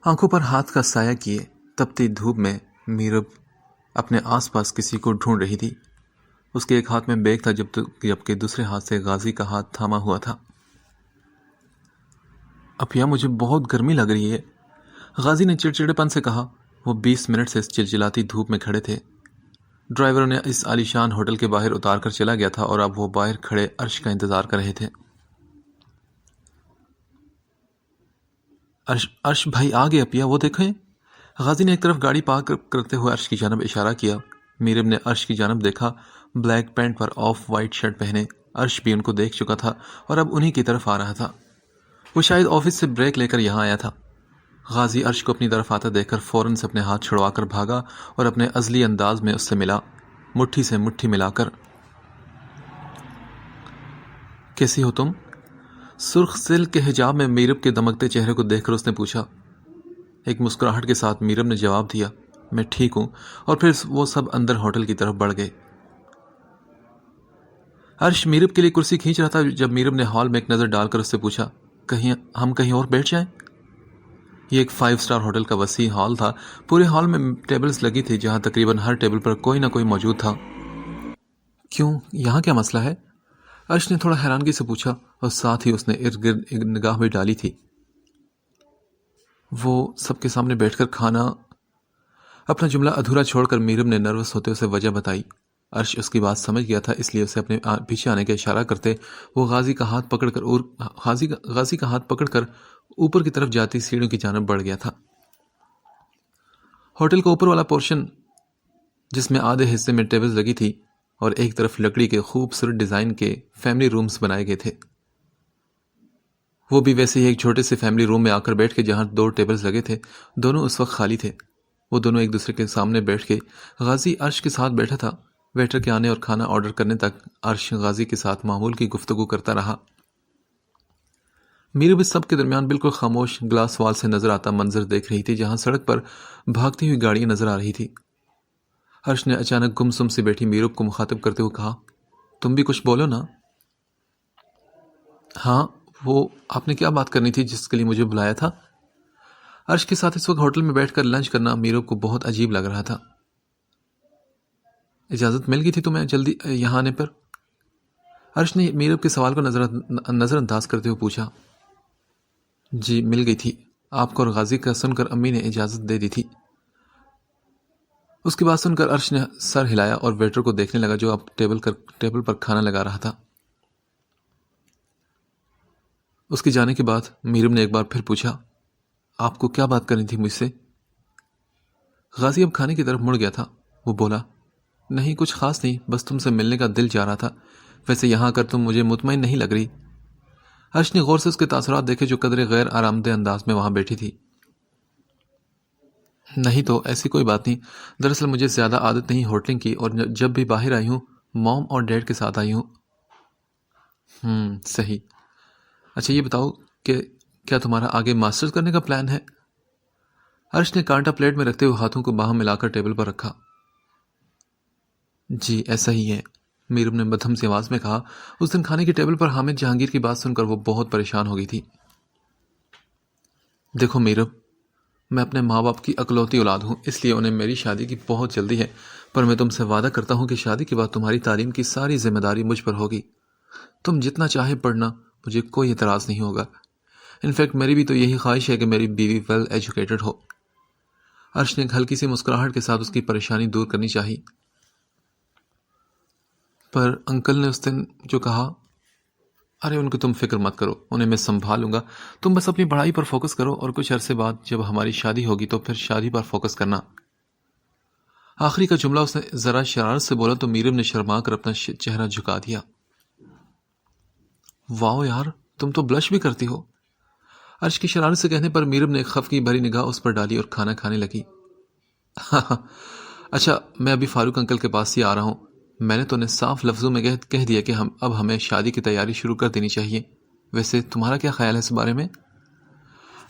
آنکھوں پر ہاتھ کا سایہ کیے تپتی دھوپ میں میرب اپنے آس پاس کسی کو ڈھونڈ رہی تھی۔ اس کے ایک ہاتھ میں بیگ تھا جبکہ دوسرے ہاتھ سے غازی کا ہاتھ تھاما ہوا تھا۔ اپیا مجھے بہت گرمی لگ رہی ہے، غازی نے چڑچڑے پن سے کہا۔ وہ 20 منٹ سے چلچلاتی دھوپ میں کھڑے تھے۔ ڈرائیور نے اس عالیشان ہوٹل کے باہر اتار کر چلا گیا تھا اور اب وہ باہر کھڑے عرش کا انتظار کر رہے تھے۔ عرش بھائی آ گئے اپیا، وہ دیکھیں۔ غازی نے ایک طرف گاڑی پارک کرتے ہوئے عرش کی جانب اشارہ کیا۔ میرب نے عرش کی جانب دیکھا۔ بلیک پینٹ پر آف وائٹ شرٹ پہنے عرش بھی ان کو دیکھ چکا تھا اور اب انہی کی طرف آ رہا تھا۔ وہ شاید آفس سے بریک لے کر یہاں آیا تھا۔ غازی عرش کو اپنی طرف آتا دیکھ کر فوراً سے اپنے ہاتھ چھڑوا کر بھاگا اور اپنے ازلی انداز میں اس سے ملا، مٹھی سے مٹھی ملا کر۔ کیسی ہو تم؟ سرخ سلک کے حجاب میں میرب کے دمکتے چہرے کو دیکھ کر اس نے پوچھا۔ ایک مسکراہٹ کے ساتھ میرب نے جواب دیا، میں ٹھیک ہوں، اور پھر وہ سب اندر ہوٹل کی طرف بڑھ گئے۔ عرش میرب کے لیے کرسی کھینچ رہا تھا جب میرب نے ہال میں ایک نظر ڈال کر اس سے پوچھا، ہم کہیں اور بیٹھ جائیں؟ یہ ایک 5 اسٹار ہوٹل کا وسیع ہال تھا۔ پورے ہال میں ٹیبلز لگی تھی جہاں تقریباً ہر ٹیبل پر کوئی نہ کوئی موجود تھا۔ کیوں، یہاں کیا مسئلہ ہے؟ عرش نے تھوڑا حیرانگی سے پوچھا اور ساتھ ہی اس نے ارد گرد ایک نگاہ بھی ڈالی تھی۔ وہ سب کے سامنے بیٹھ کر کھانا… اپنا جملہ ادھورا چھوڑ کر میرب نے نروس ہوتے اسے وجہ بتائی۔ عرش اس کی بات سمجھ گیا تھا، اس لیے اسے اپنے پیچھے آنے کا اشارہ کرتے وہ غازی کا ہاتھ پکڑ کر اوپر کی طرف جاتی سیڑھیوں کی جانب بڑھ گیا تھا۔ ہوٹل کا اوپر والا پورشن، جس میں آدھے حصے میں ٹیبلز لگی تھی اور ایک طرف لکڑی کے خوبصورت ڈیزائن کے فیملی رومز بنائے گئے تھے، وہ بھی ویسے ہی ایک چھوٹے سے فیملی روم میں آ کر بیٹھ کے جہاں 2 ٹیبلز لگے تھے، دونوں اس وقت خالی تھے۔ وہ دونوں ایک دوسرے کے سامنے بیٹھ کے، غازی عرش کے ساتھ بیٹھا تھا۔ ویٹر کے آنے اور کھانا آرڈر کرنے تک عرش غازی کے ساتھ معمول کی گفتگو کرتا رہا۔ میرب اس سب کے درمیان بالکل خاموش گلاس وال سے نظر آتا منظر دیکھ رہی تھی جہاں سڑک پر بھاگتی ہوئی گاڑیاں نظر آ رہی تھی۔ عرش نے اچانک گمسم سے بیٹھی میرب کو مخاطب کرتے ہوئے کہا، تم بھی کچھ بولو نا۔ ہاں، وہ آپ نے کیا بات کرنی تھی جس کے لیے مجھے بلایا تھا؟ عرش کے ساتھ اس وقت ہوٹل میں بیٹھ کر لنچ کرنا میرب کو بہت عجیب لگ رہا تھا۔ اجازت مل گئی تھی تمہیں جلدی یہاں آنے پر؟ عرش نے میرب کے سوال کو نظر انداز کرتے ہوئے پوچھا۔ جی مل گئی تھی، آپ کو اور غازی کا سن کر امی نے اجازت دے دی تھی۔ اس کی بات سن کر عرش نے سر ہلایا اور ویٹر کو دیکھنے لگا جو اب ٹیبل پر کھانا لگا رہا تھا۔ اس کے جانے کے بعد میرب نے ایک بار پھر پوچھا، آپ کو کیا بات کرنی تھی مجھ سے؟ غازی اب کھانے کی طرف مڑ گیا تھا۔ وہ بولا، نہیں کچھ خاص نہیں، بس تم سے ملنے کا دل چاہ رہا تھا۔ ویسے یہاں کر تم مجھے مطمئن نہیں لگ رہی۔ عرش نے غور سے اس کے تاثرات دیکھے جو قدرے غیر آرامدہ انداز میں وہاں بیٹھی تھی۔ نہیں تو ایسی کوئی بات نہیں، دراصل مجھے زیادہ عادت نہیں ہوٹلنگ کی، اور جب بھی باہر آئی ہوں موم اور ڈیڈ کے ساتھ آئی ہوں۔ صحیح۔ اچھا یہ بتاؤ کہ کیا تمہارا آگے ماسٹرز کرنے کا پلان ہے؟ عرش نے کانٹا پلیٹ میں رکھتے ہوئے ہاتھوں کو باہم ملا کر ٹیبل پر رکھا۔ جی ایسا ہی ہے، میرب نے مدھم سی آواز میں کہا۔ اس دن کھانے کی ٹیبل پر حامد جہانگیر کی بات سن کر وہ بہت پریشان ہو گئی تھی۔ دیکھو میرب، میں اپنے ماں باپ کی اکلوتی اولاد ہوں، اس لیے انہیں میری شادی کی بہت جلدی ہے، پر میں تم سے وعدہ کرتا ہوں کہ شادی کے بعد تمہاری تعلیم کی ساری ذمہ داری مجھ پر ہوگی۔ تم جتنا چاہے پڑھنا، مجھے کوئی اعتراض نہیں ہوگا۔ انفیکٹ میری بھی تو یہی خواہش ہے کہ میری بیوی ویل ایجوکیٹڈ ہو۔ عرش نے ایک ہلکی سی مسکراہٹ کے ساتھ اس کی پریشانی دور کرنی چاہی۔ پر انکل نے اس دن جو کہا… ارے ان کو تم فکر مت کرو، انہیں میں سنبھال لوں گا، تم بس اپنی پڑھائی پر فوکس کرو، اور کچھ عرصے بعد جب ہماری شادی ہوگی تو پھر شادی پر فوکس کرنا۔ آخری کا جملہ اس نے ذرا شرارت سے بولا تو میرب نے شرما کر اپنا چہرہ جھکا دیا۔ واو یار، تم تو بلش بھی کرتی ہو۔ عرش کی شرارت سے کہنے پر میرب نے ایک خفگی بھری نگاہ اس پر ڈالی اور کھانا کھانے لگی۔ اچھا میں ابھی فاروق انکل کے پاس ہی آ رہا ہوں، میں نے تو انہیں صاف لفظوں میں کہہ دیا کہ اب ہمیں شادی کی تیاری شروع کر دینی چاہیے۔ ویسے تمہارا کیا خیال ہے اس بارے میں؟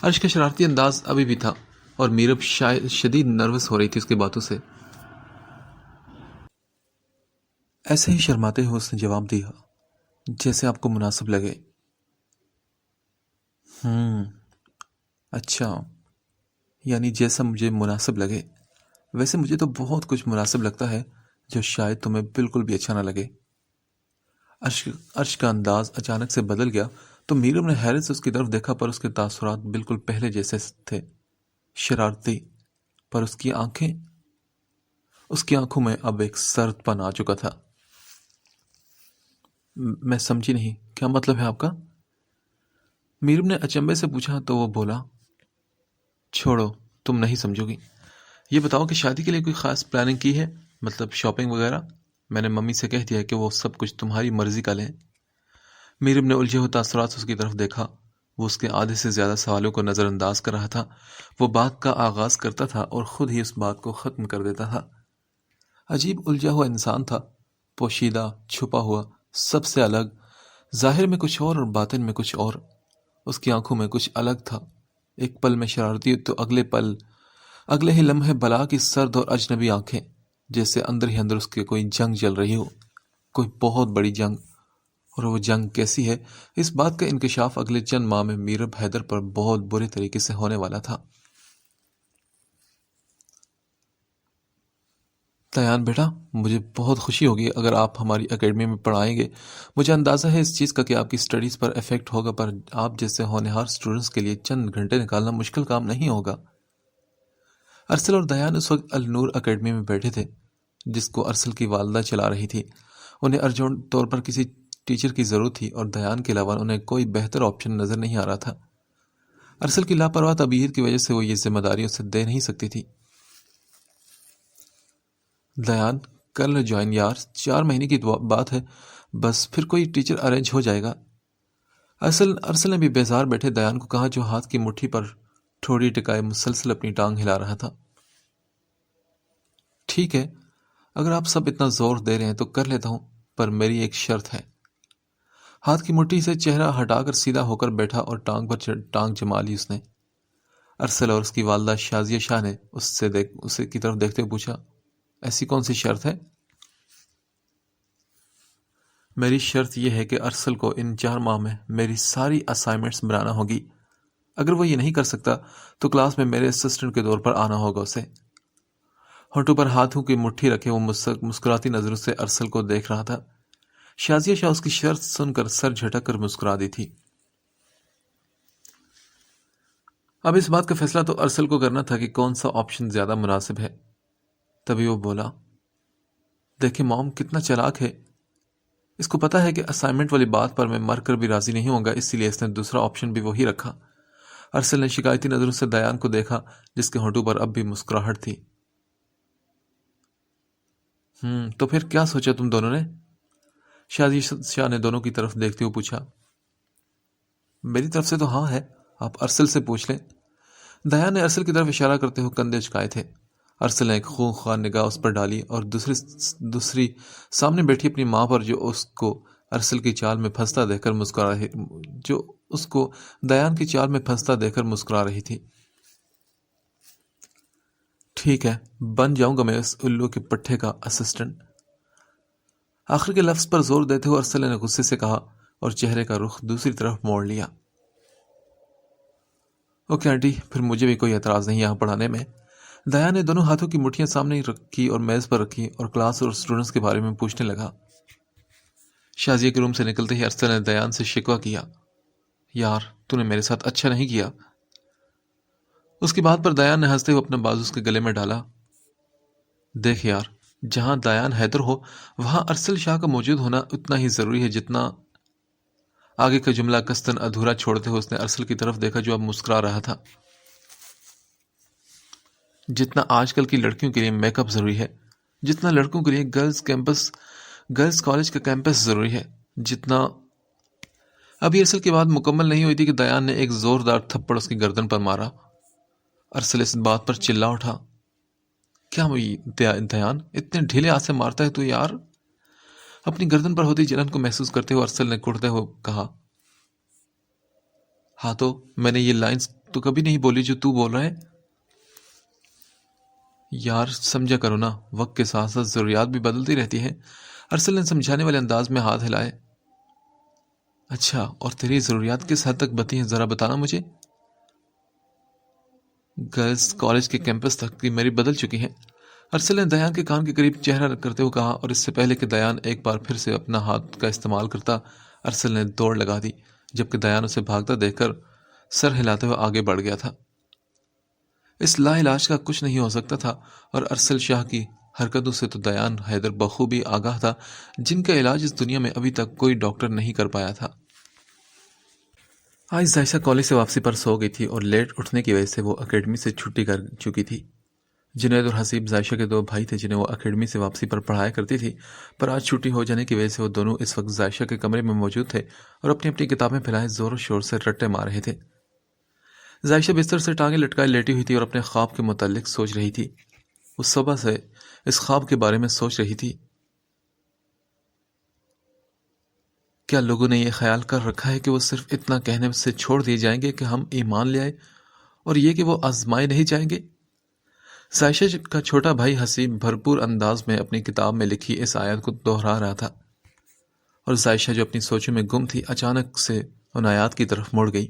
عرش کا شرارتی انداز ابھی بھی تھا اور میرب شدید نروس ہو رہی تھی اس کی باتوں سے۔ ایسے ہی شرماتے ہوئے اس نے جواب دیا، جیسے آپ کو مناسب لگے۔ اچھا، یعنی جیسا مجھے مناسب لگے. ویسے مجھے تو بہت کچھ مناسب لگتا ہے جو شاید تمہیں بالکل بھی اچھا نہ لگے. عرش کا انداز اچانک سے بدل گیا تو میرم نے حیرت سے اس کی طرف دیکھا، پر اس کے تاثرات بالکل پہلے جیسے تھے، شرارتی. پر اس کی آنکھوں میں اب ایک سرد پن آ چکا تھا. میں سمجھی نہیں، کیا مطلب ہے آپ کا؟ میرم نے اچنبے سے پوچھا تو وہ بولا، چھوڑو، تم نہیں سمجھو گی. یہ بتاؤ کہ شادی کے لیے کوئی خاص پلاننگ کی ہے؟ مطلب شاپنگ وغیرہ؟ میں نے ممی سے کہہ دیا کہ وہ سب کچھ تمہاری مرضی کا لیں. میرم نے الجھے ہوئے تاثرات سے اس کی طرف دیکھا. وہ اس کے آدھے سے زیادہ سوالوں کو نظر انداز کر رہا تھا. وہ بات کا آغاز کرتا تھا اور خود ہی اس بات کو ختم کر دیتا تھا. عجیب الجھا ہوا انسان تھا، پوشیدہ، چھپا ہوا، سب سے الگ، ظاہر میں کچھ اور باطن میں کچھ اور. اس کی آنکھوں میں کچھ الگ تھا، ایک پل میں شرارتی تو اگلے ہی لمحے بلا کی سرد اور اجنبی آنکھیں، جیسے اندر ہی اندر اس کے کوئی جنگ چل رہی ہو، کوئی بہت بڑی جنگ. اور وہ جنگ کیسی ہے، اس بات کا انکشاف اگلے چند ماہ میں میرب حیدر پر بہت برے طریقے سے ہونے والا تھا. دیان بیٹا، مجھے بہت خوشی ہوگی اگر آپ ہماری اکیڈمی میں پڑھائیں گے. مجھے اندازہ ہے اس چیز کا کہ آپ کی سٹڈیز پر افیکٹ ہوگا، پر آپ جیسے ہونہار سٹوڈنٹس کے لیے چند گھنٹے نکالنا مشکل کام نہیں ہوگا. ارسل اور دیان اس وقت النور اکیڈمی میں بیٹھے تھے، جس کو ارسل کی والدہ چلا رہی تھی. انہیں ارجنٹ طور پر کسی ٹیچر کی ضرورت تھی اور دیان کے علاوہ انہیں کوئی بہتر آپشن نظر نہیں آ رہا تھا. ارسل کی لاپرواہ طبیعت کی وجہ سے وہ یہ ذمہ داری اسے دے نہیں سکتی تھی. دیان، کر لو جوائن یار، 4 مہینے کی بات ہے، بس پھر کوئی ٹیچر ارینج ہو جائے گا. ارسل نے بھی بیزار بیٹھے دیان کو کہا، جو ہاتھ کی مٹھی پر ٹھوڑی ٹکائے مسلسل اپنی ٹانگ ہلا رہا تھا. ٹھیک ہے، اگر آپ سب اتنا زور دے رہے ہیں تو کر لیتا ہوں، پر میری ایک شرط ہے. ہاتھ کی مٹھی سے چہرہ ہٹا کر سیدھا ہو کر بیٹھا اور ٹانگ پر ٹانگ جما لی اس نے. ارسل اور اس کی والدہ شازیہ شاہ نے اسے کی طرف دیکھتے ہوئے پوچھا، ایسی کون سی شرط ہے؟ میری شرط یہ ہے کہ ارسل کو ان 4 ماہ میں میری ساری اسائنمنٹس بنانا ہوگی. اگر وہ یہ نہیں کر سکتا تو کلاس میں میرے اسسٹنٹ کے طور پر آنا ہوگا اسے. ہونٹوں پر ہاتھوں کی مٹھی رکھے وہ مسکراتی نظروں سے ارسل کو دیکھ رہا تھا. شازیہ شاہ اس کی شرط سن کر سر جھٹک کر مسکرا دی تھی. اب اس بات کا فیصلہ تو ارسل کو کرنا تھا کہ کون سا آپشن زیادہ مناسب ہے. تبھی وہ بولا، دیکھیں موم کتنا چالاک ہے، اس کو پتا ہے کہ اسائنمنٹ والی بات پر میں مر کر بھی راضی نہیں ہوں گا، اسی لیے اس نے دوسرا آپشن بھی وہی رکھا. ارسل نے شکایتی نظروں سے دیان کو دیکھا، جس کے ہونٹوں پر اب بھی مسکراہٹ تھی. تو پھر کیا سوچا تم دونوں نے؟ شازیہ شاہ نے دونوں کی طرف دیکھتے ہوئے پوچھا. میری طرف سے تو ہاں ہے، آپ ارسل سے پوچھ لیں. دیان نے ارسل کی طرف اشارہ کرتے ہوئے کندھے جھکائے تھے. ارسل نے ایک خونخوار نگاہ اس پر ڈالی اور دوسری سامنے بیٹھی اپنی ماں پر، جو اس کو ارسل کی چال میں پھنستا دیکھ کر مسکرا رہی تھی. ٹھیک ہے، بن جاؤں گا میں اس الو کے پٹھے کا اسسٹنٹ. آخر کے لفظ پر زور دیتے ہوئے ارسل نے غصے سے کہا اور چہرے کا رخ دوسری طرف موڑ لیا. اوکے آنٹی، پھر مجھے بھی کوئی اعتراض نہیں یہاں پڑھانے میں. دیان نے دونوں ہاتھوں کی مٹھیاں سامنے رکھی اور میز پر رکھی اور کلاس اور اسٹوڈنٹس کے بارے میں پوچھنے لگا. شازیہ کے روم سے نکلتے ہی ارسل نے دیان سے شکوہ کیا، یار تو نے میرے ساتھ اچھا نہیں کیا. اس کی بات پر دیان نے ہنستے ہوئے اپنا بازو اس کے گلے میں ڈالا. دیکھ یار، جہاں دیان حیدر ہو وہاں ارسل شاہ کا موجود ہونا اتنا ہی ضروری ہے جتنا. آگے کا جملہ کستن ادھورا چھوڑتے ہوئے اس نے ارسل کی طرف دیکھا جو اب مسکرا رہا تھا. جتنا آج کل کی لڑکیوں کے لیے میک اپ ضروری ہے، جتنا لڑکوں کے لیے گرلز کالج کا کیمپس ضروری ہے، جتنا. ابھی ارسل کی بات مکمل نہیں ہوئی تھی کہ دیان نے ایک زوردار تھپڑ اس کی گردن پر مارا. ارسل اس بات پر چلا اٹھا، کیا دیان اتنے ڈھیلے ہاتھ سے مارتا ہے تو یار؟ اپنی گردن پر ہوتی جلن کو محسوس کرتے ہوئے ارسل نے کڑتے ہوئے کہا، ہاں تو میں نے یہ لائنز تو کبھی نہیں بولی جو تو بول رہا ہے. یار سمجھا کرو نا، وقت کے ساتھ ساتھ ضروریات بھی بدلتی رہتی ہیں. ارسل نے سمجھانے والے انداز میں ہاتھ ہلائے. اچھا، اور تیری ضروریات کس حد تک بدلی ہیں ذرا بتانا مجھے. گرلز کالج کے کیمپس تک کی میری بدل چکی ہیں۔ ارسل نے دیان کے کان کے قریب چہرہ رکھ کرتے ہوئے کہا، اور اس سے پہلے کہ دیان ایک بار پھر سے اپنا ہاتھ کا استعمال کرتا، ارسل نے دوڑ لگا دی، جبکہ دیان اسے بھاگتا دیکھ کر سر ہلاتے ہوئے آگے بڑھ گیا تھا۔ اس لا علاج کا کچھ نہیں ہو سکتا تھا، اور ارسل شاہ کی حرکتوں سے تو دیان حیدر بخوبی آگاہ تھا، جن کا علاج اس دنیا میں ابھی تک کوئی ڈاکٹر نہیں کر پایا تھا۔ آج ذائشہ کالج سے واپسی پر سو گئی تھی، اور لیٹ اٹھنے کی وجہ سے وہ اکیڈمی سے چھٹی کر چکی تھی۔ جنید اور حسیب ذائشہ کے دو بھائی تھے جنہیں وہ اکیڈمی سے واپسی پر پڑھایا کرتی تھی، پر آج چھٹی ہو جانے کی وجہ سے وہ دونوں اس وقت ذائشہ کے کمرے میں موجود تھے اور اپنی اپنی کتابیں پھیلائے زور و شور سے رٹے مار رہے تھے۔ ذائشہ بستر سے ٹانگیں لٹکائے لیٹی ہوئی تھی اور اپنے خواب کے متعلق سوچ رہی تھی۔ وہ صبح سے اس خواب کے بارے میں سوچ رہی تھی۔ کیا لوگوں نے یہ خیال کر رکھا ہے کہ وہ صرف اتنا کہنے سے چھوڑ دیے جائیں گے کہ ہم ایمان لے آئے، اور یہ کہ وہ آزمائے نہیں جائیں گے؟ ذائشہ کا چھوٹا بھائی حسیب بھرپور انداز میں اپنی کتاب میں لکھی اس آیت کو دہرا رہا تھا، اور ذائشہ جو اپنی سوچوں میں گم تھی اچانک سے ان آیات کی طرف مڑ گئی۔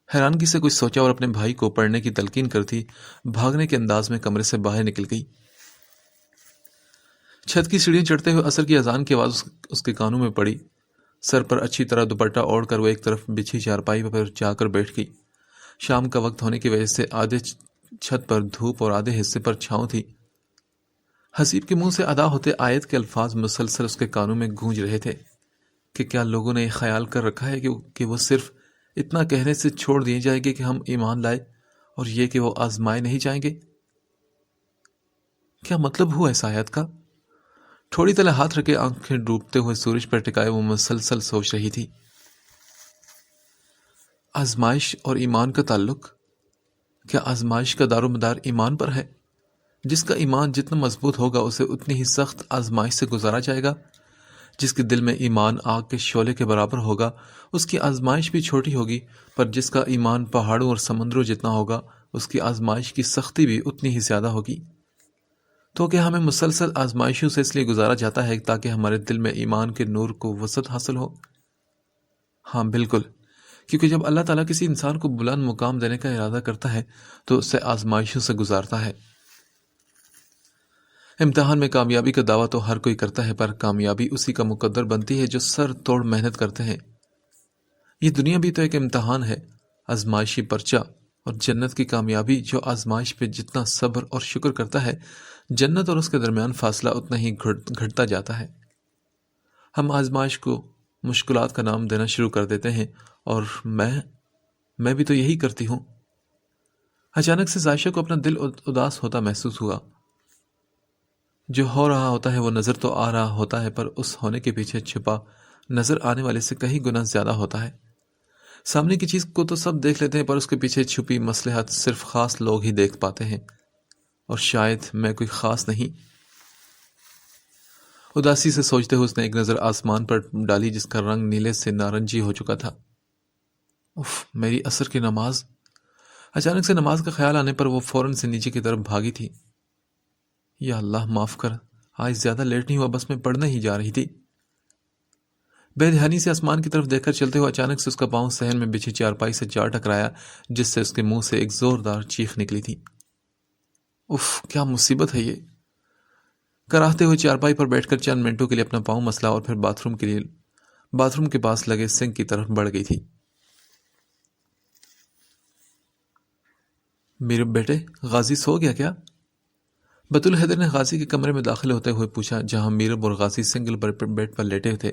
حیرانگی سے کچھ سوچا اور اپنے بھائی کو پڑھنے کی تلقین کرتی بھاگنے کے انداز میں کمرے سے باہر نکل گئی۔ چھت کی سیڑھیاں چڑھتے ہوئے عصر کی اذان کی آواز اس کے کانوں میں پڑی۔ سر پر اچھی طرح دوپٹہ اوڑھ کر وہ ایک طرف بچھی چارپائی پر جا کر بیٹھ گئی۔ شام کا وقت ہونے کی وجہ سے آدھے چھت پر دھوپ اور آدھے حصے پر چھاؤں تھی۔ حسیب کے منہ سے ادا ہوتے آیت کے الفاظ مسلسل اس کے کانوں میں گونج رہے تھے کہ کیا لوگوں نے یہ خیال کر رکھا ہے کہ وہ صرف اتنا کہنے سے چھوڑ دیے جائیں گے کہ ہم ایمان لائے، اور یہ کہ وہ آزمائے نہیں جائیں گے؟ کیا مطلب ہوا اس آیت کا؟ تھوڑی تلے ہاتھ رکھے آنکھیں ڈوبتے ہوئے سورج پر ٹکائے وہ مسلسل سوچ رہی تھی۔ آزمائش اور ایمان کا تعلق؟ کیا آزمائش کا دار و مدار ایمان پر ہے؟ جس کا ایمان جتنا مضبوط ہوگا اسے اتنی ہی سخت آزمائش سے گزارا جائے گا۔ جس کے دل میں ایمان آگ کے شعلے کے برابر ہوگا اس کی آزمائش بھی چھوٹی ہوگی، پر جس کا ایمان پہاڑوں اور سمندروں جتنا ہوگا اس کی آزمائش کی سختی بھی اتنی ہی زیادہ ہوگی۔ تو کیا ہمیں مسلسل آزمائشوں سے اس لیے گزارا جاتا ہے تاکہ ہمارے دل میں ایمان کے نور کو وسعت حاصل ہو؟ ہاں بالکل، کیونکہ جب اللہ تعالیٰ کسی انسان کو بلند مقام دینے کا ارادہ کرتا ہے تو اسے آزمائشوں سے گزارتا ہے۔ امتحان میں کامیابی کا دعویٰ تو ہر کوئی کرتا ہے، پر کامیابی اسی کا مقدر بنتی ہے جو سر توڑ محنت کرتے ہیں۔ یہ دنیا بھی تو ایک امتحان ہے، آزمائشی پرچہ، اور جنت کی کامیابی جو آزمائش پہ جتنا صبر اور شکر کرتا ہے، جنت اور اس کے درمیان فاصلہ اتنا ہی گھٹتا جاتا ہے۔ ہم آزمائش کو مشکلات کا نام دینا شروع کر دیتے ہیں، اور میں بھی تو یہی کرتی ہوں۔ اچانک سے ذائشہ کو اپنا دل اداس ہوتا محسوس ہوا۔ جو ہو رہا ہوتا ہے وہ نظر تو آ رہا ہوتا ہے، پر اس ہونے کے پیچھے چھپا نظر آنے والے سے کہیں گنا زیادہ ہوتا ہے۔ سامنے کی چیز کو تو سب دیکھ لیتے ہیں، پر اس کے پیچھے چھپی مصلحت صرف خاص لوگ ہی دیکھ پاتے ہیں، اور شاید میں کوئی خاص نہیں۔ اداسی سے سوچتے ہوئے اس نے ایک نظر آسمان پر ڈالی جس کا رنگ نیلے سے نارنجی ہو چکا تھا۔ اف، میری عصر کی نماز! اچانک سے نماز کا خیال آنے پر وہ فوراً سے نیچے کی طرف بھاگی تھی۔ یا اللہ معاف کر، آج زیادہ لیٹ نہیں ہوا، بس میں پڑھنے ہی جا رہی تھی۔ بے دھیانی سے آسمان کی طرف دیکھ کر چلتے ہوئے اچانک سے اس کا پاؤں صحن میں بچھی چارپائی سے جا ٹکرایا، جس سے اس کے منہ سے ایک زوردار چیخ نکلی تھی۔ اف، کیا مصیبت ہے یہ! کراہتے ہوئے چارپائی پر بیٹھ کر چند منٹوں کے لیے اپنا پاؤں مسلا اور پھر باتھ روم کے پاس لگے سنک کی طرف بڑھ گئی تھی۔ میرے بیٹے، غازی سو گیا کیا؟ بطول حیدر نے غازی کے کمرے میں داخل ہوتے ہوئے پوچھا، جہاں میرب اور غازی سنگل بیڈ پر لیٹے تھے۔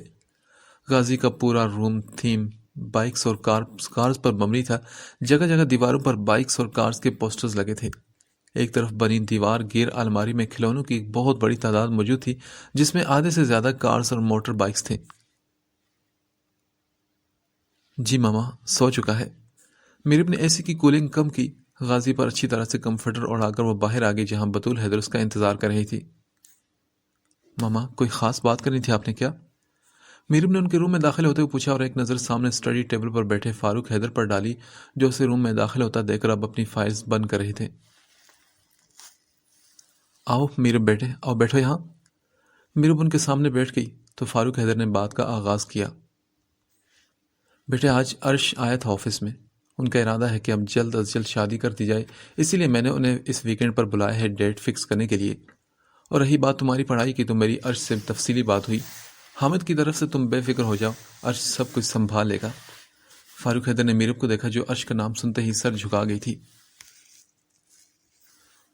غازی کا پورا روم تھیم بائکس اور کارز پر مبنی تھا۔ جگہ جگہ دیواروں پر بائکس اور کارز کے پوسٹرز لگے تھے۔ ایک طرف بنی دیوار گیر الماری میں کھلونوں کی ایک بہت بڑی تعداد موجود تھی، جس میں آدھے سے زیادہ کارز اور موٹر بائکس تھے۔ جی ماما، سو چکا ہے۔ میرب نے اے سی کی کولنگ کم کی۔ غازی پر اچھی طرح سے کمفرٹر اڑا کر وہ باہر آ گئی، جہاں بطول حیدر اس کا انتظار کر رہی تھی۔ ماما، کوئی خاص بات کرنی تھی آپ نے کیا؟ میرب نے ان کے روم میں داخل ہوتے ہوئے پوچھا، اور ایک نظر سامنے اسٹڈی ٹیبل پر بیٹھے فاروق حیدر پر ڈالی، جو اسے روم میں داخل ہوتا دیکھ کر اب اپنی فائلز بند کر رہے تھے۔ آؤ میرب بیٹے، آؤ بیٹھو یہاں۔ میرب ان کے سامنے بیٹھ گئی تو فاروق حیدر نے بات کا آغاز کیا۔ بیٹے، آج عرش آیا تھا آفس میں، ان کا ارادہ ہے کہ اب جلد از جلد شادی کر دی جائے، اسی لیے میں نے انہیں اس ویکینڈ پر بلایا ہے ڈیٹ فکس کرنے کے لیے۔ اور رہی بات تمہاری پڑھائی کی تو میری عرش سے تفصیلی بات ہوئی۔ حامد کی طرف سے تم بے فکر ہو جاؤ، عرش سب کچھ سنبھال لے گا۔ فاروق حیدر نے میرب کو دیکھا جو عرش کا نام سنتے ہی سر جھکا گئی تھی۔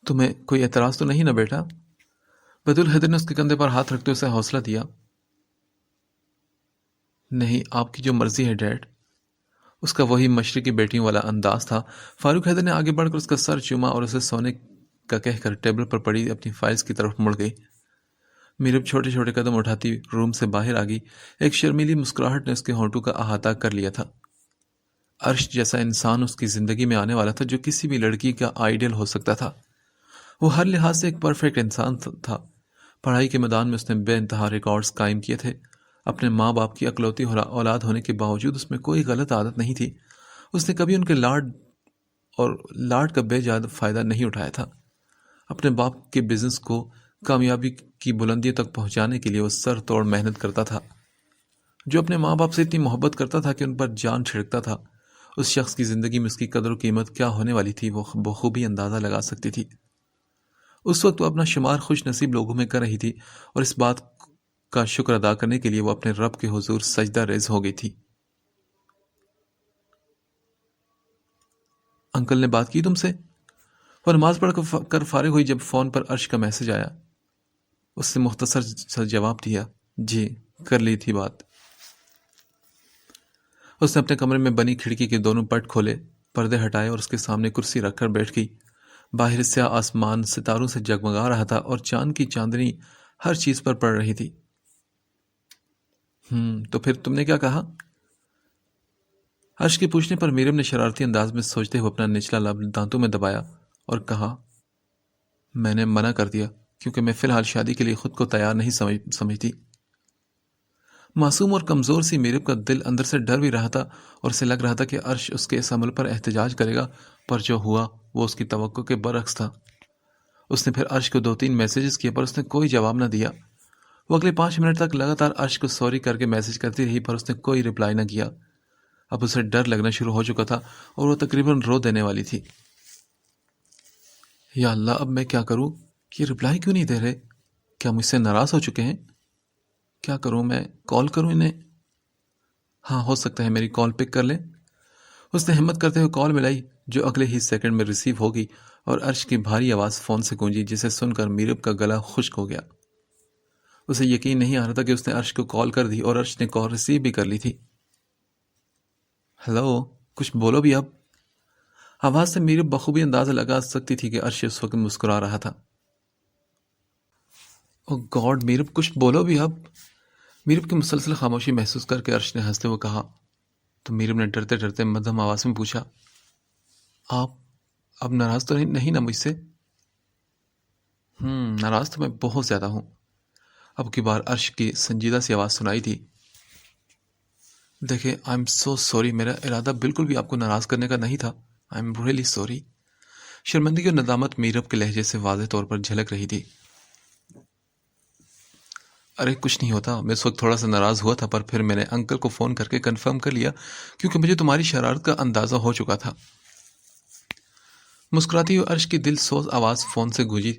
تمہیں کوئی اعتراض تو نہیں نا بیٹا؟ بدول حیدر نے اس کے کندھے پر ہاتھ رکھتے اسے حوصلہ دیا۔ نہیں، آپ کی جو مرضی ہے ڈیڈ۔ اس کا وہی مشرقی بیٹیوں والا انداز تھا۔ فاروق حیدر نے آگے بڑھ کر اس کا سر چوما اور اسے سونے کا کہہ کر ٹیبل پر پڑی اپنی فائلز کی طرف مڑ گئی۔ میرب چھوٹے چھوٹے قدم اٹھاتی روم سے باہر آ گئی۔ ایک شرمیلی مسکراہٹ نے اس کے ہونٹوں کا احاطہ کر لیا تھا۔ عرش جیسا انسان اس کی زندگی میں آنے والا تھا جو کسی بھی لڑکی کا آئیڈیل ہو سکتا تھا۔ وہ ہر لحاظ سے ایک پرفیکٹ انسان تھا۔ پڑھائی کے میدان میں اس نے بے انتہا ریکارڈز قائم کیے تھے۔ اپنے ماں باپ کی اکلوتی اولاد ہونے کے باوجود اس میں کوئی غلط عادت نہیں تھی۔ اس نے کبھی ان کے لاڈ کا بے جاد فائدہ نہیں اٹھایا تھا۔ اپنے باپ کے بزنس کو کامیابی کی بلندیوں تک پہنچانے کے لیے وہ سر توڑ محنت کرتا تھا۔ جو اپنے ماں باپ سے اتنی محبت کرتا تھا کہ ان پر جان چھڑکتا تھا، اس شخص کی زندگی میں اس کی قدر و قیمت کیا ہونے والی تھی وہ بخوبی اندازہ لگا سکتی تھی۔ اس وقت وہ اپنا شمار خوش نصیب لوگوں میں کر رہی تھی اور اس بات کا شکر ادا کرنے کے لیے وہ اپنے رب کے حضور سجدہ ریز ہو گئی تھی۔ انکل نے بات کی تم سے؟ وہ نماز پڑھ کر فارغ ہوئی جب فون پر عرش کا میسج آیا۔ اس نے مختصر سا جواب دیا، جی کر لی تھی بات۔ اس نے اپنے کمرے میں بنی کھڑکی کے دونوں پٹ کھولے، پردے ہٹائے اور اس کے سامنے کرسی رکھ کر بیٹھ گئی۔ باہر سیاہ آسمان ستاروں سے جگمگا رہا تھا اور چاند کی چاندنی ہر چیز پر پڑ رہی تھی۔ تو پھر تم نے کیا کہا؟ عرش کے پوچھنے پر میرم نے شرارتی انداز میں سوچتے ہوئے اپنا نچلا لب دانتوں میں دبایا اور کہا، میں نے منع کر دیا کیونکہ میں فی الحال شادی کے لیے خود کو تیار نہیں سمجھتی۔ معصوم اور کمزور سی میرب کا دل اندر سے ڈر بھی رہا تھا اور اسے لگ رہا تھا کہ عرش اس کے اس عمل پر احتجاج کرے گا، پر جو ہوا وہ اس کی توقع کے برعکس تھا۔ اس نے پھر عرش کو 2-3 میسیجز کیے پر اس نے کوئی جواب نہ دیا۔ وہ اگلے 5 منٹ تک لگاتار عرش کو سوری کر کے میسج کرتی رہی پر اس نے کوئی رپلائی نہ کیا۔ اب اسے ڈر لگنا شروع ہو چکا تھا اور وہ تقریباً رو دینے والی تھی۔ یا اللہ، اب میں کیا کروں؟ یہ رپلائی کیوں نہیں دے رہے؟ کیا مجھ سے ناراض ہو چکے ہیں؟ کیا کروں؟ میں کال کروں انہیں؟ ہاں، ہو سکتا ہے میری کال پک کر لیں۔ اس نے ہمت کرتے ہوئے کال ملائی جو اگلے ہی سیکنڈ میں ریسیو ہو گئی اور عرش کی بھاری آواز فون سے گونجی جسے سن کر میرب کا گلا خشک ہو گیا۔ اسے یقین نہیں آ رہا تھا کہ اس نے عرش کو کال کر دی اور عرش نے کال ریسیو بھی کر لی تھی۔ ہیلو، کچھ بولو بھی اب۔ آواز سے میرب بخوبی اندازہ لگا سکتی تھی کہ عرش اس وقت مسکرا رہا تھا۔ او گاڈ میرب، کچھ بولو بھی اب۔ میرب کی مسلسل خاموشی محسوس کر کے عرش نے ہنستے ہوئے کہا، تو میرب نے ڈرتے ڈرتے مدھم آواز میں پوچھا، آپ اب ناراض تو نہیں نا مجھ سے؟ ناراض تو میں بہت زیادہ ہوں۔ اب کی بار عرش کی سنجیدہ سی آواز سنائی تھی، دیکھیں آئی ایم سو سوری، میرا ارادہ بالکل بھی آپ کو ناراض کرنے کا نہیں تھا، آئی ایم ریئلی سوری۔ شرمندگی اور ندامت میرب کے لہجے سے واضح طور پر جھلک رہی تھی۔ ارے کچھ نہیں ہوتا، میں اس وقت تھوڑا سا ناراض ہوا تھا پر پھر میں نے انکل کو فون کر کے کنفرم کر لیا کیونکہ مجھے تمہاری شرارت کا اندازہ ہو چکا تھا۔ مسکراتی ہوئی عرش کی دل سوز آواز فون سے گونجی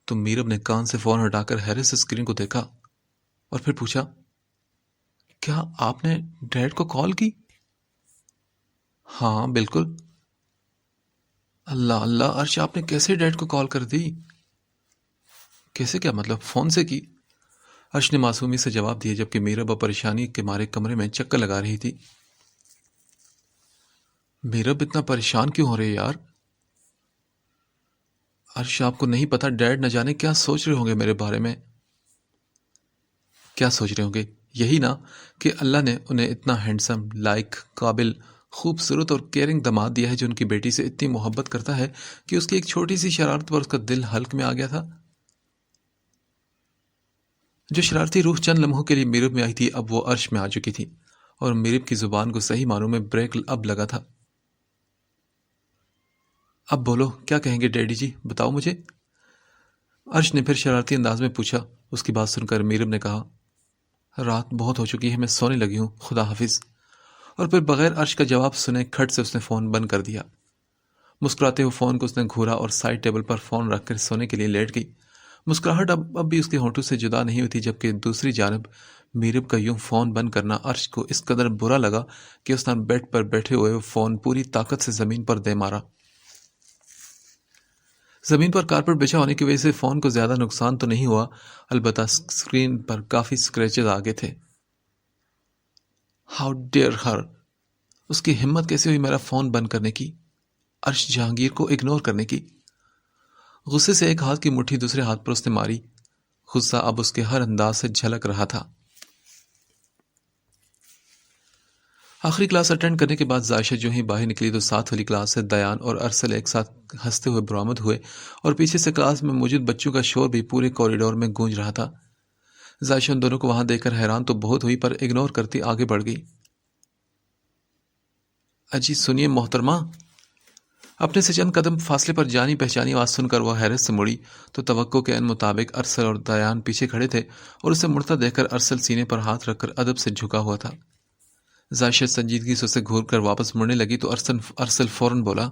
تو میرب نے کان سے فون ہٹا کر حیرت سے اسکرین کو دیکھا اور پھر پوچھا، کیا آپ نے ڈیڈ کو کال کی؟ ہاں بالکل۔ اللہ اللہ، عرش آپ نے کیسے ڈیڈ کو کال کر دی؟ کیسے کیا مطلب، فون سے کی؟ عرش نے معصومی سے جواب دیا جبکہ میرب پریشانی کے مارے کمرے میں چکر لگا رہی تھی۔ میرب اتنا پریشان کیوں ہو رہے یار؟ عرش آپ کو نہیں پتا ڈیڈ نہ جانے کیا سوچ رہے ہوں گے میرے بارے میں۔ کیا سوچ رہے ہوں گے؟ یہی نا کہ اللہ نے انہیں اتنا ہینڈسم، لائق، قابل، خوبصورت اور کیئرنگ داماد دیا ہے جو ان کی بیٹی سے اتنی محبت کرتا ہے کہ اس کی ایک چھوٹی سی شرارت پر اس کا دل حلق میں آ گیا تھا۔ جو شرارتی روح چند لمحوں کے لیے میرب میں آئی تھی اب وہ عرش میں آ چکی تھی اور میرب کی زبان کو صحیح معنوں میں بریک اب لگا تھا۔ اب بولو، کیا کہیں گے ڈیڈی جی، بتاؤ مجھے۔ عرش نے پھر شرارتی انداز میں پوچھا۔ اس کی بات سن کر میرب نے کہا، رات بہت ہو چکی ہے، میں سونے لگی ہوں، خدا حافظ۔ اور پھر بغیر عرش کا جواب سنے کھٹ سے اس نے فون بند کر دیا۔ مسکراتے ہوئے فون کو اس نے گھورا اور سائڈ ٹیبل پر فون رکھ کر سونے کے لیے لیٹ گئی۔ مسکراہٹ اب بھی اس کے ہونٹوں سے جدا نہیں ہوئی تھی، جبکہ دوسری جانب میرب کا یوں فون بند کرنا عرش کو اس قدر برا لگا کہ اس نے بیڈ پر بیٹھے ہوئے فون پوری طاقت سے زمین پر دے مارا۔ زمین پر کارپیٹ بچھا ہونے کی وجہ سے فون کو زیادہ نقصان تو نہیں ہوا، البتہ اسکرین پر کافی سکریچز آگے تھے۔ ہاؤ ڈیئر ہر! اس کی ہمت کیسے ہوئی میرا فون بند کرنے کی، عرش جہانگیر کو اگنور کرنے کی؟ غصے سے ایک ہاتھ کی مٹھی دوسرے ہاتھ پر اس نے ماری۔ غصہ اب اس کے ہر انداز سے جھلک رہا تھا۔ آخری کلاس اٹینڈ کرنے کے بعد عائشہ جو ہی باہر نکلی تو ساتھ والی کلاس سے دیان اور ارسل ایک ساتھ ہنستے ہوئے برآمد ہوئے، اور پیچھے سے کلاس میں موجود بچوں کا شور بھی پورے کوریڈور میں گونج رہا تھا۔ عائشہ ان دونوں کو وہاں دیکھ کر حیران تو بہت ہوئی، پر اگنور کرتی آگے بڑھ گئی۔ اجی سنیے محترمہ! اپنے سے چند قدم فاصلے پر جانی پہچانی آواز سن کر وہ حیرت سے مڑی تو توقع کے عین مطابق ارسل اور دیان پیچھے کھڑے تھے، اور اسے مڑتا دیکھ کر ارسل سینے پر ہاتھ رکھ کر ادب سے جھکا ہوا تھا۔ عائشہ سنجیدگی سے اسے گھور کر واپس مڑنے لگی تو ارسل فوراً بولا،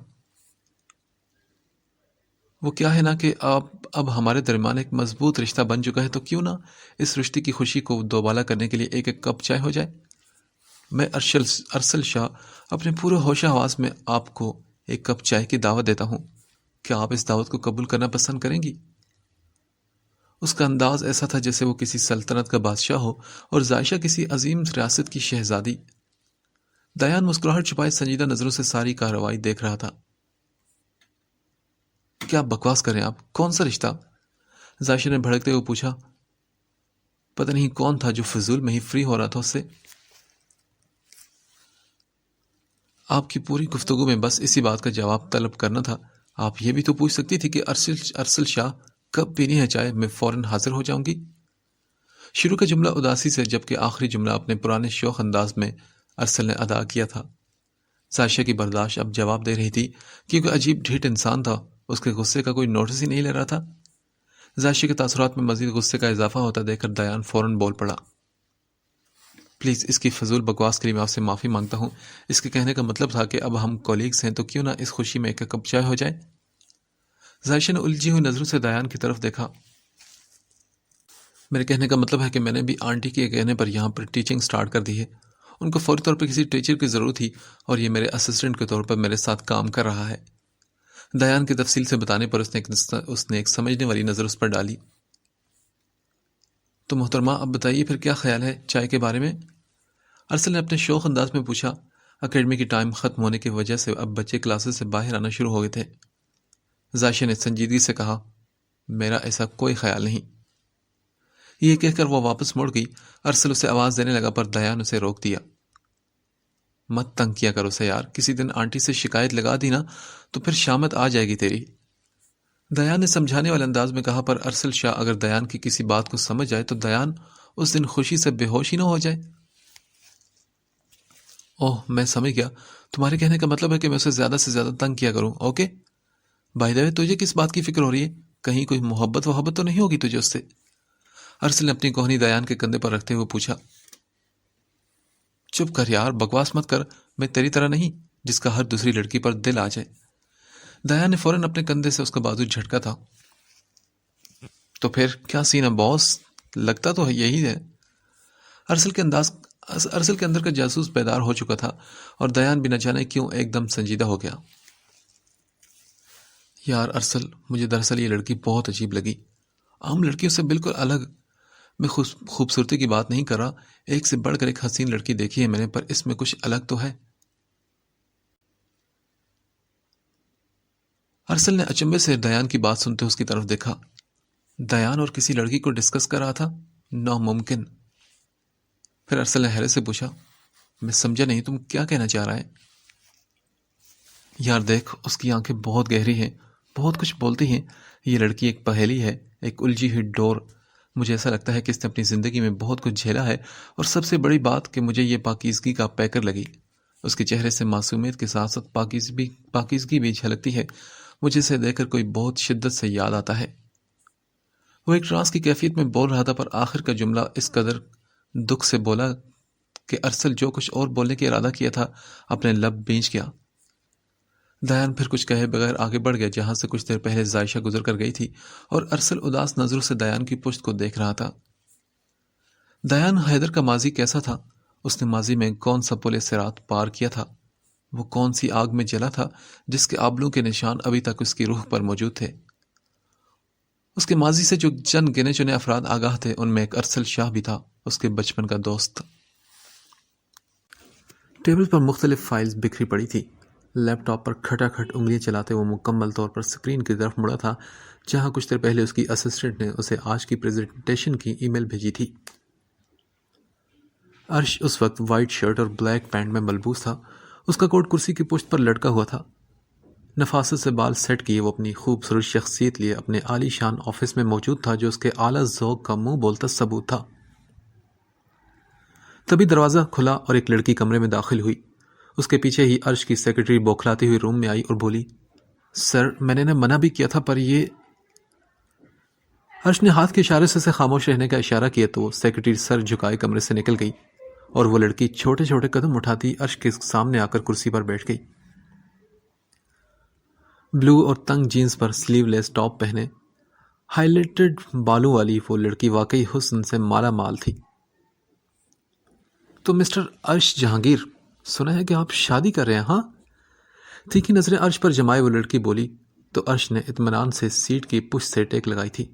وہ کیا ہے نا کہ اب ہمارے درمیان ایک مضبوط رشتہ بن چکا ہے، تو کیوں نہ اس رشتے کی خوشی کو دوبالا کرنے کے لیے ایک ایک کپ چائے ہو جائے۔ میں ارسل شاہ اپنے پورے ہوش حواس میں آپ کو ایک کپ چائے کی دعوت دیتا ہوں، کیا آپ اس دعوت کو قبول کرنا پسند کریں گی؟ اس کا انداز ایسا تھا جیسے وہ کسی سلطنت کا بادشاہ ہو اور عائشہ کسی عظیم ریاست کی شہزادی۔ دیان مسکراہٹ چھپائے سنجیدہ نظروں سے ساری کارروائی دیکھ رہا تھا۔ کیا بکواس کریں آپ؟ کون سا رشتہ؟ عائشہ نے بھڑکتے ہوئے پوچھا۔ پتہ نہیں کون تھا جو فضول میں ہی فری ہو رہا تھا اس سے۔ آپ کی پوری گفتگو میں بس اسی بات کا جواب طلب کرنا تھا۔ آپ یہ بھی تو پوچھ سکتی تھی کہ ارسل شاہ کب پینی ہے چائے، میں فوراً حاضر ہو جاؤں گی۔ شروع کا جملہ اداسی سے، جبکہ آخری جملہ اپنے پرانے شوخ انداز میں ارسل نے ادا کیا تھا۔ عائشہ کی برداشت اب جواب دے رہی تھی، کیونکہ عجیب ڈھیٹ انسان تھا، اس کے غصے کا کوئی نوٹس ہی نہیں لے رہا تھا۔ عائشہ کے تاثرات میں مزید غصے کا اضافہ ہوتا دیکھ کر دیان فوراً بول پڑا، پلیز اس کی فضول بکواس کے لیے میں آپ سے معافی مانگتا ہوں۔ اس کے کہنے کا مطلب تھا کہ اب ہم کولیگز ہیں، تو کیوں نہ اس خوشی میں ایک کپ چائے ہو جائے۔ عائشہ نے الجھی ہوئی نظروں سے دیان کی طرف دیکھا۔ میرے کہنے کا مطلب ہے کہ میں نے بھی آنٹی کے کہنے پر یہاں پر ٹیچنگ سٹارٹ کر دی ہے۔ ان کو فوری طور پر کسی ٹیچر کی ضرورت تھی، اور یہ میرے اسسٹنٹ کے طور پر میرے ساتھ کام کر رہا ہے۔ دیان کی تفصیل سے بتانے پر اس نے ایک سمجھنے والی نظر اس پر ڈالی۔ تو محترمہ اب بتائیے پھر کیا خیال ہے چائے کے بارے میں؟ ارسل نے اپنے شوخ انداز میں پوچھا۔ اکیڈمی کی ٹائم ختم ہونے کی وجہ سے اب بچے کلاسز سے باہر آنا شروع ہو گئے تھے۔ عائشہ نے سنجیدگی سے کہا، میرا ایسا کوئی خیال نہیں۔ یہ کہہ کر وہ واپس مڑ گئی۔ ارسل اسے آواز دینے لگا، پر دیان اسے روک دیا۔ مت تنگ کیا کرو اسے یار، کسی دن آنٹی سے شکایت لگا دی نا تو پھر شامت آ جائے گی تیری۔ دیان نے سمجھانے والے انداز میں کہا، پر ارسل شاہ اگر دیان کی کسی بات کو سمجھ جائے تو دیان اس دن خوشی سے بے ہوش ہی نہ ہو جائے۔ اوہ میں سمجھ گیا، تمہارے کہنے کا مطلب ہے کہ میں اسے زیادہ سے زیادہ تنگ کیا کروں، اوکے؟ بائی دا وے تجھے کس بات کی فکر ہو رہی ہے؟ کہیں کوئی محبت تو نہیں ہوگی تجھے اس سے؟ ارسل نے اپنی کوہنی دیان کے کندھے پر رکھتے ہوئے پوچھا۔ چپ کر یار، بکواس مت کر، میں تیری طرح نہیں جس کا ہر دوسری لڑکی پر دل آ جائے۔ دیان نے فوراً اپنے کندھے سے اس کا بازو جھٹکا تھا۔ تو پھر کیا سین ہے باس؟ لگتا تو یہی ہے۔ ارسل کے اندر کا جاسوس بیدار ہو چکا تھا، اور دیان بھی نہ جانے کیوں ایک دم سنجیدہ ہو گیا۔ یار ارسل، مجھے دراصل یہ لڑکی بہت عجیب لگی، عام لڑکیوں سے بالکل الگ۔ میں خوبصورتی کی بات نہیں کر رہا، ایک سے بڑھ کر ایک حسین لڑکی دیکھی ہے میں نے، پر اس میں کچھ الگ تو ہے۔ ارسل نے اچنبے سے دیان کی بات سنتے اس کی طرف دیکھا۔ دیان اور کسی لڑکی کو ڈسکس کر رہا تھا؟ ناممکن۔ پھر ارسل نے حیرت سے پوچھا، میں سمجھا نہیں، تم کیا کہنا چاہ رہا ہے؟ یار دیکھ، اس کی آنکھیں بہت گہری ہیں، بہت کچھ بولتی ہیں۔ یہ لڑکی ایک پہیلی ہے، ایک الجھی ہوئی ڈور۔ مجھے ایسا لگتا ہے کہ اس نے اپنی زندگی میں بہت کچھ جھیلا ہے، اور سب سے بڑی بات کہ مجھے یہ پاکیزگی کا پیکر لگی۔ اس کے چہرے سے معصومیت کے ساتھ ساتھ پاکیزگی بھی جھلکتی ہے۔ مجھے اسے دیکھ کر کوئی بہت شدت سے یاد آتا ہے۔ وہ ایک ٹرانس کی کیفیت میں بول رہا تھا، پر آخر کا جملہ اس قدر دکھ سے بولا کہ ارسل جو کچھ اور بولنے کا ارادہ کیا تھا اپنے لب بھینچ گیا۔ دیان پھر کچھ کہے بغیر آگے بڑھ گیا جہاں سے کچھ دیر پہلے زائشہ گزر کر گئی تھی، اور ارسل اداس نظروں سے دیان کی پشت کو دیکھ رہا تھا۔ دیان حیدر کا ماضی کیسا تھا؟ اس نے ماضی میں کون سا پل صراط پار کیا تھا؟ وہ کون سی آگ میں جلا تھا جس کے آبلوں کے نشان ابھی تک اس کی روح پر موجود تھے؟ اس کے ماضی سے جو چند گنے چنے افراد آگاہ تھے ان میں ایک ارسل شاہ بھی تھا، اس کے بچپن کا دوست۔ ٹیبل پر مختلف فائلز بکھری پڑی تھی۔ لیپ ٹاپ پر کھٹا کھٹ انگلیاں چلاتے وہ مکمل طور پر سکرین کی طرف مڑا تھا جہاں کچھ دیر پہلے اس کی اسسٹنٹ نے اسے آج کی پریزنٹیشن کی ای میل بھیجی تھی۔ عرش اس وقت وائٹ شرٹ اور بلیک پینٹ میں ملبوس تھا۔ اس کا کوٹ کرسی کی پشت پر لٹکا ہوا تھا۔ نفاست سے بال سیٹ کیے وہ اپنی خوبصورت شخصیت لیے اپنے عالی شان آفس میں موجود تھا جو اس کے اعلیٰ ذوق کا منہ بولتا ثبوت تھا۔ تبھی دروازہ کھلا اور ایک لڑکی کمرے میں داخل ہوئی۔ اس کے پیچھے ہی عرش کی سیکرٹری بوکھلاتی ہوئی روم میں آئی اور بولی، سر میں نے منع بھی کیا تھا پر یہ… عرش نے ہاتھ کے اشارے سے خاموش رہنے کا اشارہ کیا تو سیکرٹری سر جھکائے کمرے سے نکل گئی اور وہ لڑکی چھوٹے چھوٹے قدم اٹھاتی عرش کے سامنے آ کر کرسی پر بیٹھ گئی۔ بلو اور تنگ جینز پر سلیو لیس ٹاپ پہنے ہائی لائٹڈ بالوں والی وہ لڑکی واقعی حسن سے مالا مال تھی۔ تو مسٹر عرش جہانگیر، سنا ہے کہ آپ شادی کر رہے ہیں؟ ہاں؟ تیکھی نظریں عرش پر جمائے وہ لڑکی بولی تو عرش نے اطمینان سے سیٹ کی پشت سے ٹیک لگائی تھی۔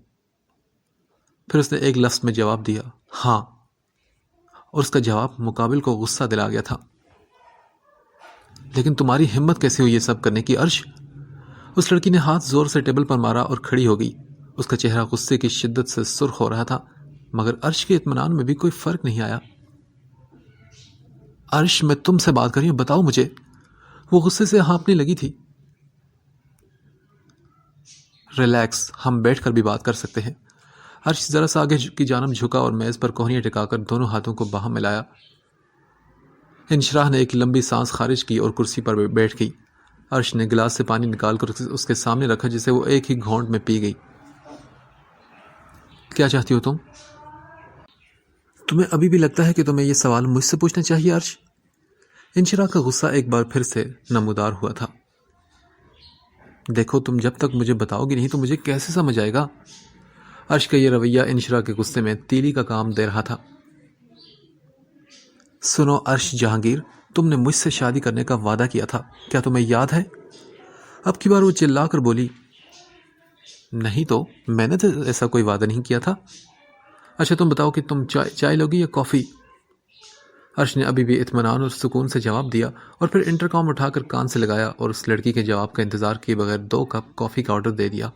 پھر اس نے ایک لفظ میں جواب دیا، ہاں، اور اس کا جواب مقابل کو غصہ دلا گیا تھا۔ لیکن تمہاری ہمت کیسے ہوئی یہ سب کرنے کی عرش؟ اس لڑکی نے ہاتھ زور سے ٹیبل پر مارا اور کھڑی ہو گئی۔ اس کا چہرہ غصے کی شدت سے سرخ ہو رہا تھا مگر عرش کے اطمینان میں بھی کوئی فرق نہیں آیا۔ عرش میں تم سے بات کر رہی ہوں، بتاؤ مجھے۔ وہ غصے سے ہانپنے لگی تھی۔ ریلیکس، ہم بیٹھ کر بھی بات کر سکتے ہیں۔ عرش ذرا سا آگے کی جانب جھکا اور میز پر کوہنیاں ٹکا کر دونوں ہاتھوں کو باہم ملایا۔ انشراح نے ایک لمبی سانس خارج کی اور کرسی پر بیٹھ گئی۔ عرش نے گلاس سے پانی نکال کر اس کے سامنے رکھا جسے وہ ایک ہی گھونٹ میں پی گئی۔ کیا چاہتی ہو تم؟ تمہیں ابھی بھی لگتا ہے کہ تمہیں یہ سوال مجھ سے پوچھنا چاہیے عرش؟ انشراح کا غصہ ایک بار پھر سے نمودار ہوا تھا۔ دیکھو تم جب تک مجھے بتاؤ گی نہیں تو مجھے کیسے سمجھ آئے گا؟ عرش کا یہ رویہ انشراح کے غصے میں تیلی کا کام دے رہا تھا۔ سنو عرش جہانگیر، تم نے مجھ سے شادی کرنے کا وعدہ کیا تھا، کیا تمہیں یاد ہے؟ اب کی بار وہ چلا کر بولی، نہیں تو میں نے تو ایسا کوئی وعدہ نہیں کیا تھا۔ اچھا تم بتاؤ کہ تم چائے لوگی یا کافی؟ عرش نے ابھی بھی اطمینان اور سکون سے جواب دیا اور پھر انٹرکام اٹھا کر کان سے لگایا اور اس لڑکی کے جواب کا انتظار کیے بغیر 2 کپ کافی کا آرڈر دے دیا۔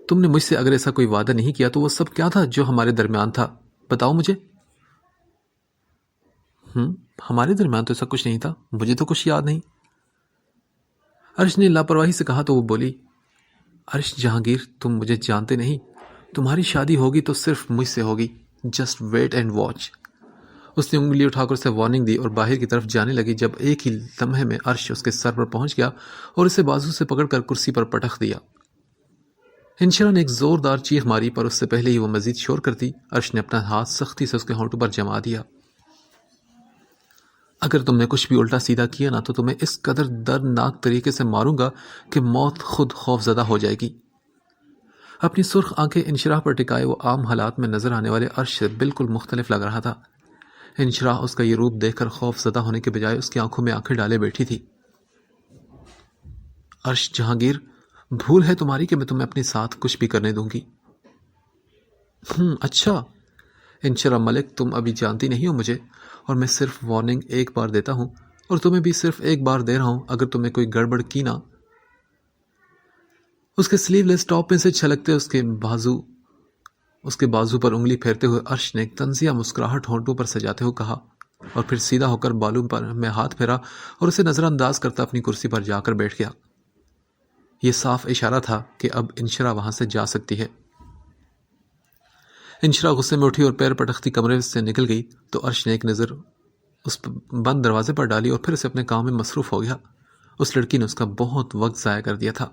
تم نے مجھ سے اگر ایسا کوئی وعدہ نہیں کیا تو وہ سب کیا تھا جو ہمارے درمیان تھا؟ بتاؤ مجھے۔ ہمارے درمیان تو ایسا کچھ نہیں تھا، مجھے تو کچھ یاد نہیں۔ عرش نے لاپرواہی سے کہا تو وہ بولی، عرش جہانگیر تم مجھے جانتے نہیں، تمہاری شادی ہوگی تو صرف مجھ سے ہوگی، جسٹ ویٹ اینڈ واچ۔ اس نے انگلی اٹھا کر اسے وارننگ دی اور باہر کی طرف جانے لگی جب ایک ہی لمحے میں عرش اس کے سر پر پہنچ گیا اور اسے بازو سے پکڑ کر کرسی پر پٹخ دیا۔ انشراح نے ایک زوردار چیخ ماری پر اس سے پہلے ہی وہ مزید شور کرتی عرش نے اپنا ہاتھ سختی سے اس کے ہونٹوں پر جما دیا۔ اگر تم نے کچھ بھی الٹا سیدھا کیا نا تو تمہیں اس قدر دردناک طریقے سے ماروں گا کہ موت خود خوف زدہ ہو جائے گی۔ اپنی سرخ آنکھیں انشراح پر ٹکائے وہ عام حالات میں نظر آنے والے عرش سے بالکل مختلف لگ رہا تھا۔ انشراح اس کا یہ روپ دیکھ کر خوف زدہ ہونے کے بجائے اس کی آنکھوں میں آنکھیں ڈالے بیٹھی تھی۔ عرش جہانگیر، بھول ہے تمہاری کہ میں تمہیں اپنے ساتھ کچھ بھی کرنے دوں گی؟ اچھا انشراح ملک، تم ابھی جانتی نہیں ہو مجھے، اور میں صرف وارننگ ایک بار دیتا ہوں اور تمہیں بھی صرف ایک بار دے رہا ہوں۔ اگر تم نے کوئی گڑبڑ کی نا… اس کے سلیو لیس ٹاپ میں سے چھلکتے اس کے بازو پر انگلی پھیرتے ہوئے عرش نے ایک طنزیہ مسکراہٹ ہونٹوں پر سجاتے ہوئے کہا اور پھر سیدھا ہو کر بالوں پر میں ہاتھ پھیرا اور اسے نظر انداز کرتا اپنی کرسی پر جا کر بیٹھ گیا۔ یہ صاف اشارہ تھا کہ اب انشراح وہاں سے جا سکتی ہے۔ انشراح غصے میں اٹھی اور پیر پٹختی کمرے سے نکل گئی تو عرش نے ایک نظر اس بند دروازے پر ڈالی اور پھر اسے اپنے کام میں مصروف ہو گیا۔ اس لڑکی نے اس کا بہت وقت ضائع کر دیا تھا۔